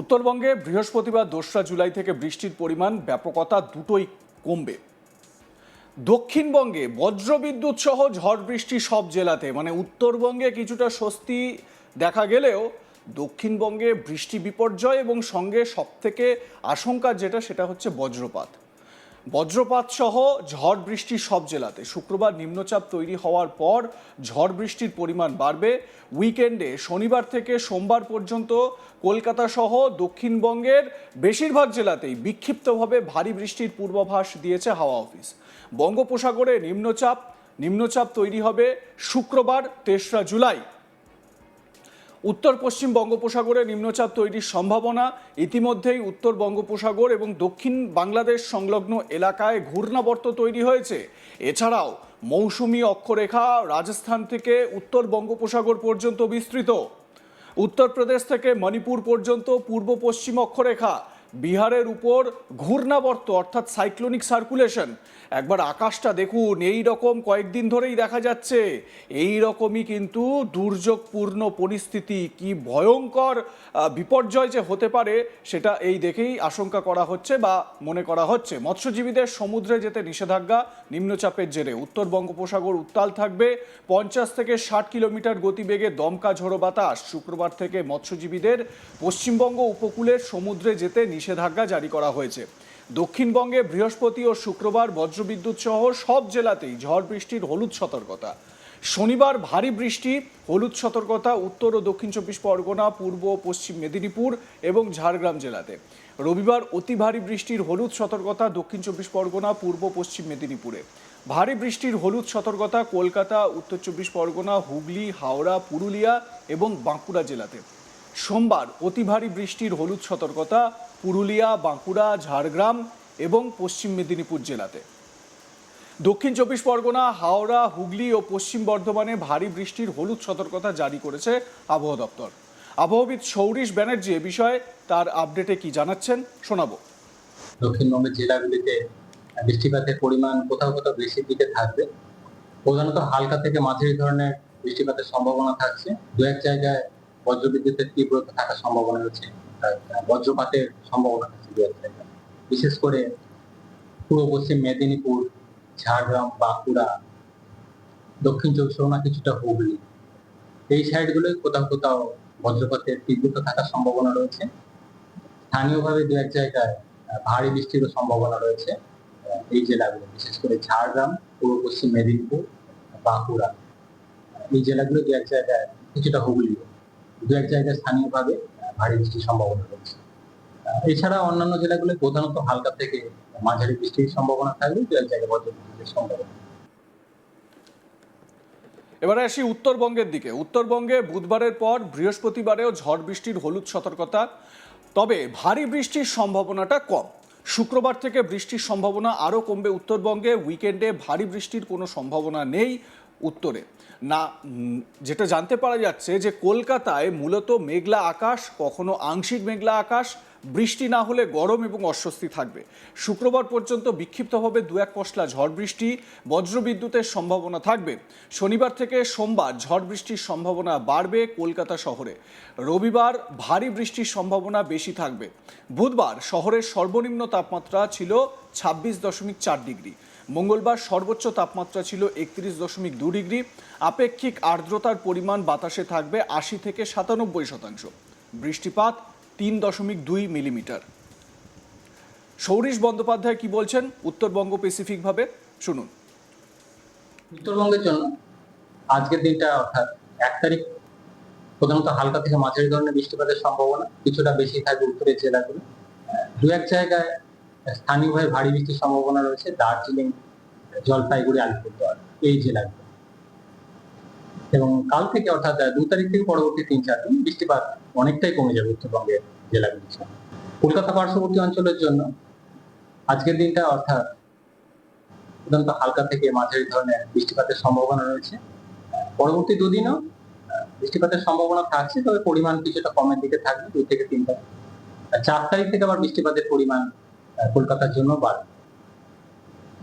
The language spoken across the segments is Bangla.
উত্তরবঙ্গে বৃহস্পতিবার 2রা জুলাই থেকে বৃষ্টির পরিমাণ ব্যাপকতা দুটোই কমবে। দক্ষিণবঙ্গে বজ্রবিদ্যুৎ সহ ঝড় বৃষ্টি সব জেলাতে, মানে উত্তরবঙ্গে কিছুটা স্বস্তি দেখা গেলেও দক্ষিণবঙ্গে বৃষ্টি বিপর্যয় এবং সঙ্গে সবথেকে আশঙ্কা সেটা হচ্ছে বজ্রপাত সহ ঝড় বৃষ্টি সব জেলাতে। শুক্রবার নিম্নচাপ তৈরি হওয়ার পর ঝড় বৃষ্টির পরিমাণ বাড়বে। উইকেন্ডে শনিবার থেকে সোমবার পর্যন্ত কলকাতা সহ দক্ষিণবঙ্গের বেশিরভাগ জেলাতেই বিক্ষিপ্তভাবে ভারী বৃষ্টির পূর্বাভাস দিয়েছে হাওয়া অফিস। বঙ্গোপসাগরে নিম্নচাপ তৈরি হবে শুক্রবার 3রা জুলাই। উত্তর পশ্চিম বঙ্গোপসাগরে নিম্নচাপ তৈরির সম্ভাবনা। ইতিমধ্যেই উত্তর বঙ্গোপসাগর এবং দক্ষিণ বাংলাদেশ সংলগ্ন এলাকায় ঘূর্ণাবর্ত তৈরি হয়েছে। এছাড়াও মৌসুমী অক্ষরেখা রাজস্থান থেকে উত্তর বঙ্গোপসাগর পর্যন্ত বিস্তৃত। উত্তরপ্রদেশ থেকে মণিপুর পর্যন্ত পূর্ব পশ্চিম অক্ষরেখা। বিহারের উপর ঘূর্ণাবর্ত অর্থাৎ সাইক্লোনিক সার্কুলেশন। একবার আকাশটা দেখুন, এই রকম কয়েকদিন ধরেই দেখা যাচ্ছে। এই রকমই কিন্তু দুর্যোগপূর্ণ পরিস্থিতি, কি ভয়ঙ্কর বিপর্যয় যে হতে পারে সেটা এই দেখেই আশঙ্কা করা হচ্ছে বা মনে করা হচ্ছে। মৎস্যজীবীদের সমুদ্রে যেতে নিষেধাজ্ঞা নিম্নচাপের জেরে। উত্তর বঙ্গোপসাগর উত্তাল থাকবে। 50 থেকে 60 কিলোমিটার গতিবেগে দমকা ঝোড়ো বাতাস। শুক্রবার থেকে মৎস্যজীবীদের পশ্চিমবঙ্গ উপকূলের সমুদ্রে যেতে নিষেধাজ্ঞা জারি করা হয়েছে। দক্ষিণবঙ্গে বৃহস্পতি ও শুক্রবার বজ্রবিদ্যুৎ সহ সব জেলাতেই ঝড় বৃষ্টির হলুদ সতর্কতা। শনিবার ভারী বৃষ্টি, হলুদ সতর্কতা উত্তর ও দক্ষিণ 24 পরগনা, পূর্ব ও পশ্চিম মেদিনীপুর এবং ঝাড়গ্রাম জেলাতে। রবিবার অতি ভারী বৃষ্টির হলুদ সতর্কতা দক্ষিণ 24 পরগনা, পূর্ব পশ্চিম মেদিনীপুরে। ভারী বৃষ্টির হলুদ সতর্কতা কলকাতা, উত্তর 24 পরগনা, হুগলি, হাওড়া, পুরুলিয়া এবং বাঁকুড়া জেলাতে। সোমবার অতি ভারী বৃষ্টির হলুদ সতর্কতা পুরুলিয়া, বাঁকুড়া, ঝাড়গ্রাম এবং পশ্চিম মেদিনীপুর জেলাতে। দক্ষিণ 24 পরগনা, হাওড়া, হুগলি ও পশ্চিম বর্ধমানে ভারী বৃষ্টির হলুদ সতর্কতা জারি করেছে আবহাওয়া দপ্তর। আবহাওয়াবিদ সৌরিশ ব্যানার্জি এ বিষয়ে তার আপডেটে কি জানাচ্ছেন শোনাবো। দক্ষিণবঙ্গের জেলাগুলিতে বৃষ্টিপাতের পরিমাণ কোথাও কোথাও বেশির দিকে থাকবে। প্রধানত হালকা থেকে মাঝারি ধরনের বৃষ্টিপাতের সম্ভাবনা থাকছে। দু এক জায়গায় বজ্রবিদ্যুতের তীব্রতা থাকার সম্ভাবনা রয়েছে, বজ্রপাতের সম্ভাবনা থাকছে দু এক জায়গায়। বিশেষ করে পূর্ব পশ্চিম মেদিনীপুর, ঝাড়গ্রাম, বাঁকুড়া, দক্ষিণ 24 পরগনা, কিছুটা হুগলি, এই সাইডগুলোয় কোথাও কোথাও বজ্রপাতের তীব্রতা থাকার সম্ভাবনা রয়েছে। স্থানীয়ভাবে দু এক জায়গায় ভারী বৃষ্টিরও সম্ভাবনা রয়েছে। এই জেলাগুলো বিশেষ করে ঝাড়গ্রাম, পূর্ব পশ্চিম মেদিনীপুর, বাঁকুড়া, এই জেলাগুলো দু এক জায়গায়, কিছুটা হুগলি, দু এক জায়গায় স্থানীয়ভাবে ভারী বৃষ্টির সম্ভাবনা রয়েছে। এছাড়া অন্যান্য জেলাগুলো প্রধানত হালকা থেকে মাঝারি বৃষ্টির সম্ভাবনা থাকবে, দু এক জায়গায় বজ্রবিদ্যুতের সম্ভাবনা। এবারে আসি উত্তরবঙ্গের দিকে। উত্তরবঙ্গে বুধবারের পর বৃহস্পতিবারেও ঝড় বৃষ্টির হলুদ সতর্কতা, তবে ভারী বৃষ্টির সম্ভাবনাটা কম। শুক্রবার থেকে বৃষ্টির সম্ভাবনা আরও কমবে উত্তরবঙ্গে। উইকেন্ডে ভারী বৃষ্টির কোনো সম্ভাবনা নেই উত্তরে। না, যেটা জানতে পারা যাচ্ছে যে কলকাতায় মূলত মেঘলা আকাশ, কখনো আংশিক মেঘলা আকাশ, বৃষ্টি না হলে গরম এবং অস্বস্তি থাকবে। শুক্রবার পর্যন্ত বিক্ষিপ্তভাবে দু এক পশলা ঝড় বৃষ্টি, বজ্রবিদ্যুতের সম্ভাবনা থাকবে। শনিবার থেকে সোমবার ঝড় বৃষ্টির সম্ভাবনা বাড়বে কলকাতা শহরে। রবিবার ভারী বৃষ্টির সম্ভাবনা বেশি থাকবে। বুধবার শহরের সর্বনিম্ন তাপমাত্রা ছিল 26.4 ডিগ্রি। মঙ্গলবার সর্বোচ্চ তাপমাত্রা ছিল 31.2 ডিগ্রি। আপেক্ষিক আর্দ্রতার পরিমাণ বাতাসে থাকবে 80 থেকে 97%। বৃষ্টিপাত 3.2 মিলিমিটার। সৌরিশ বন্দ্যোপাধ্যায় কি বলছেন উত্তরবঙ্গ স্পেসিফিকভাবে শুনুন। উত্তরবঙ্গের জন্য আজকের দিনটা অর্থাৎ 1 তারিখ প্রধানত হালকা থেকে মাঝারি ধরনের বৃষ্টিপাতের সম্ভাবনা কিছুটা বেশি থাকবে উত্তরের জেলাগুলো। দু এক জায়গায় স্থানীয়ভাবে ভারী বৃষ্টির সম্ভাবনা রয়েছে দার্জিলিং, জলপাইগুড়ি, আলিপুরদুয়ার, এই জেলাগুলো। এবং কাল থেকে অর্থাৎ 2 তারিখ থেকে পরবর্তী 3-4 দিন বৃষ্টিপাত অনেকটাই কমে যাবে উত্তরবঙ্গের জেলাগুলির জন্য। কলকাতা পার্শ্ববর্তী অঞ্চলের জন্য আজকের দিনটা অর্থাৎ প্রধানত হালকা থেকে মাঝারি ধরনের বৃষ্টিপাতের সম্ভাবনা রয়েছে। পরবর্তী দুদিনও বৃষ্টিপাতের সম্ভাবনা থাকছে, তবে পরিমাণ কিছুটা কমের দিকে থাকবে 2 থেকে 3 তারিখ। 4 তারিখ থেকে আবার বৃষ্টিপাতের পরিমাণ কলকাতার জন্য বাড়বে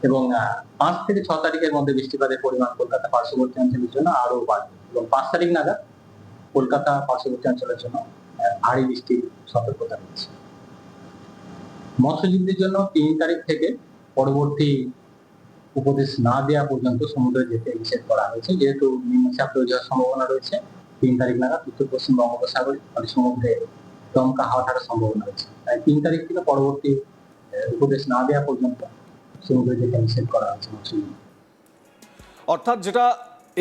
এবং 5 থেকে 6 তারিখের মধ্যে বৃষ্টিপাতের পরিমাণ কলকাতা পার্শ্ববর্তী অঞ্চলের জন্য আরো বাড়বে এবং 5 তারিখ নাগাদ কলকাতা পার্শ্ববর্তী অঞ্চলের জন্য ভারী বৃষ্টির সতর্কতা রয়েছে। মৎস্যজীবীদের জন্য 3 তারিখ থেকে পরবর্তী উপদেশ না দেওয়া পর্যন্ত সমুদ্রে যেতে নিষেধ করা হয়েছে, যেহেতু নিম্নচাপ তৈরি হওয়ার সম্ভাবনা রয়েছে। 3 তারিখ নাগাদ উত্তর পশ্চিম বঙ্গোপসাগর সমুদ্রে দমকা হাওয়া থাকার সম্ভাবনা রয়েছে। তাই 3 তারিখ থেকে পরবর্তী উপদেশ না দেওয়া পর্যন্ত সমুদ্রে যেতে নিষেধ করা হয়েছে মৎস্যজীবী। অর্থাৎ যেটা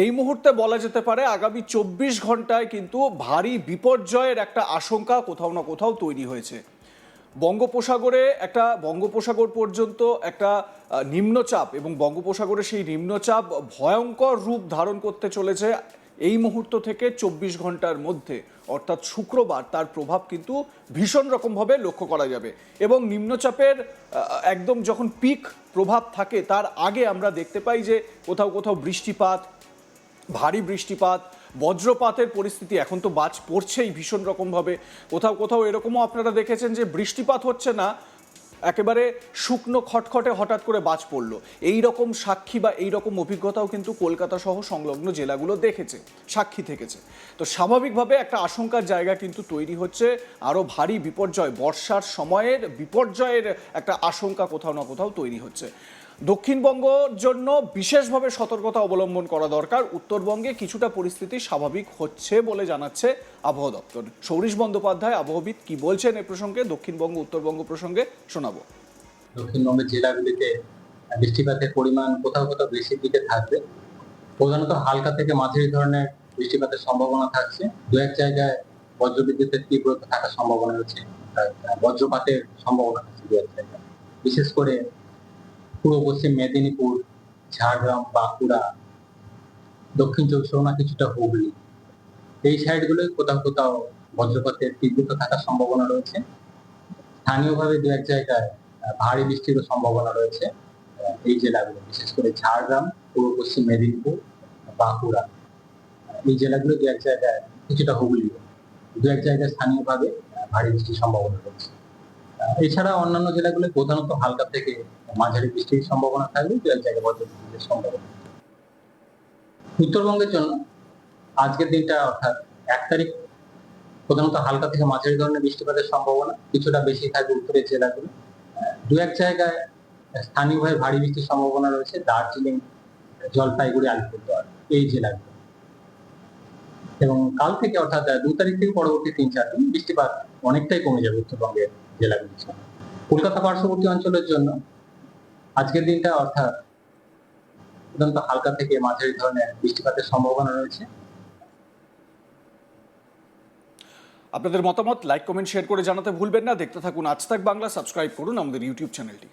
এই মুহূর্তে বলা যেতে পারে আগামী 24 ঘন্টায় কিন্তু ভারী বিপর্যয়ের একটা আশঙ্কা কোথাও না কোথাও তৈরি হয়েছে। বঙ্গোপসাগর পর্যন্ত একটা নিম্নচাপ এবং বঙ্গোপসাগরে সেই নিম্নচাপ ভয়ঙ্কর রূপ ধারণ করতে চলেছে এই মুহূর্ত থেকে 24 ঘন্টার মধ্যে, অর্থাৎ শুক্রবার তার প্রভাব কিন্তু ভীষণ রকমভাবে লক্ষ্য করা যাবে। এবং নিম্নচাপের একদম যখন পিক প্রভাব থাকে তার আগে আমরা দেখতে পাই যে কোথাও কোথাও বৃষ্টিপাত, ভারী বৃষ্টিপাত, বজ্রপাতের পরিস্থিতি, এখন তো বাজ পড়ছেই ভীষণ রকমভাবে। কোথাও কোথাও এরকমও আপনারা দেখেছেন যে বৃষ্টিপাত হচ্ছে না, একেবারে শুকনো খটখটে হঠাৎ করে বাজ পড়লো। এই রকম সাক্ষী বা এই রকম অভিজ্ঞতাও কিন্তু কলকাতা সহ সংলগ্ন জেলাগুলো দেখেছে, সাক্ষী থেকেছে। তো স্বাভাবিকভাবে একটা আশঙ্কার জায়গা কিন্তু তৈরি হচ্ছে, আরও ভারী বিপর্যয়, বর্ষার সময়ের বিপর্যয়ের একটা আশঙ্কা কোথাও না কোথাও তৈরি হচ্ছে। দক্ষিণবঙ্গের জন্য বিশেষভাবে সতর্কতা অবলম্বন করা দরকার। উত্তরবঙ্গে কিছুটা পরিস্থিতি স্বাভাবিক হচ্ছে বলে জানাচ্ছে আবহাওয়া দপ্তর। সৌরিশ বন্দ্যোপাধ্যায় আবহাওয়াবিদ কি বলছেন এ প্রসঙ্গে, দক্ষিণবঙ্গ উত্তরবঙ্গ প্রসঙ্গে শোনাবো। দক্ষিণবঙ্গের জেলাগুলিতে বৃষ্টিপাতের পরিমাণ কোথাও কোথাও বেশির দিকে থাকবে। প্রধানত হালকা থেকে মাঝারি ধরনের বৃষ্টিপাতের সম্ভাবনা থাকছে। 2-1 জায়গায় বজ্রবিদ্যুতের তীব্রতা থাকার সম্ভাবনা রয়েছে। বজ্রপাতের সম্ভাবনা থাকছে 2-1 জায়গায়। বিশেষ করে পূর্ব পশ্চিম মেদিনীপুর, ঝাড়গ্রাম, বাঁকুড়া, দক্ষিণ চব্বিশ পরগনা, কিছুটা হুগলি, এই সাইডগুলোয় কোথাও কোথাও বজ্রপাতের তীব্রতা থাকার সম্ভাবনা রয়েছে। স্থানীয়ভাবে 2-1 জায়গায় ভারী বৃষ্টিরও সম্ভাবনা রয়েছে। এই জেলাগুলো বিশেষ করে ঝাড়গ্রাম, পূর্ব পশ্চিম মেদিনীপুর, বাঁকুড়া, এই জেলাগুলো 2-1 জায়গায়, কিছুটা হুগলি, 2-1 জায়গায় স্থানীয়ভাবে ভারী বৃষ্টির সম্ভাবনা রয়েছে। এছাড়া অন্যান্য জেলাগুলো প্রধানত হালকা থেকে মাঝারি বৃষ্টির সম্ভাবনা থাকবে, 2-1 জায়গায় বজ্রবিদ্যুতের সম্ভাবনা। উত্তরবঙ্গের জন্য আজকের দিনটা অর্থাৎ 1 তারিখ প্রধানত হালকা থেকে মাঝারি ধরনের বৃষ্টিপাতের সম্ভাবনা কিছুটা বেশি থাকবে উত্তরের জেলাগুলো। 2-1 জায়গায় স্থানীয়ভাবে ভারী বৃষ্টির সম্ভাবনা রয়েছে দার্জিলিং, জলপাইগুড়ি, আলিপুরদুয়ার, এই জেলাগুলো। এবং কাল থেকে অর্থাৎ 2 তারিখ থেকে পরবর্তী 3-4 দিন বৃষ্টিপাত অনেকটাই কমে যাবে উত্তরবঙ্গের জেলাগুলির জন্য। কলকাতা পার্শ্ববর্তী অঞ্চলের জন্য আজকের দিনটা অর্থাৎ প্রধানত হালকা থেকে মাঝারি ধরনের বৃষ্টিপাতের সম্ভাবনা রয়েছে। আপনাদের মতামত লাইক, কমেন্ট, শেয়ার করে জানাতে ভুলবেন না। দেখতে থাকুন আজ তাক বাংলা, সাবস্ক্রাইব করুন আমাদের ইউটিউব চ্যানেলটি।